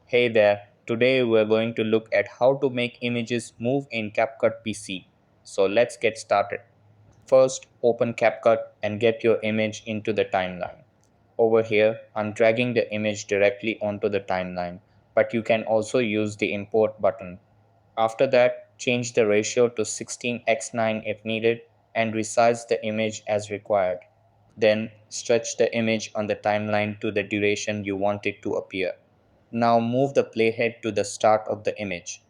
Hey there, today we're going to look at how to make images move in CapCut PC. So let's get started. First, open CapCut and get your image into the timeline. Over here, I'm dragging the image directly onto the timeline, but you can also use the import button. After that, change the ratio to 16:9 if needed and resize the image as required. Then, stretch the image on the timeline to the duration you want it to appear. Now move the playhead to the start of the image.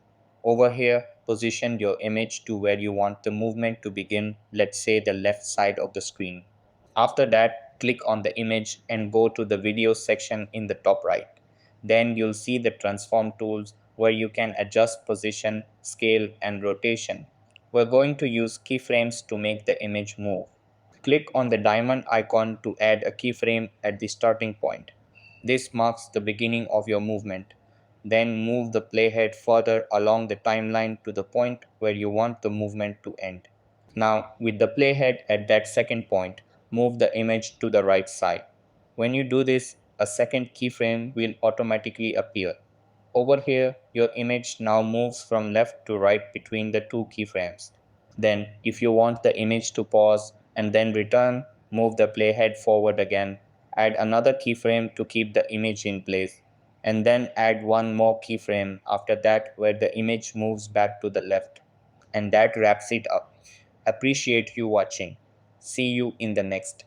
Over here, position your image to where you want the movement to begin, let's say the left side of the screen. After that, click on the image and go to the video section in the top right. Then you'll see the transform tools where you can adjust position, scale, and rotation. We're going to use keyframes to make the image move. Click on the diamond icon to add a keyframe at the starting point. This marks the beginning of your movement. Then move the playhead further along the timeline to the point where you want the movement to end. Now, with the playhead at that second point, move the image to the right side. When you do this, a second keyframe will automatically appear. Over here, your image now moves from left to right between the two keyframes. Then, if you want the image to pause and then return, move the playhead forward again, add another keyframe to keep the image in place, and then add one more keyframe after that where the image moves back to the left. And that wraps it up. Appreciate you watching. See you in the next.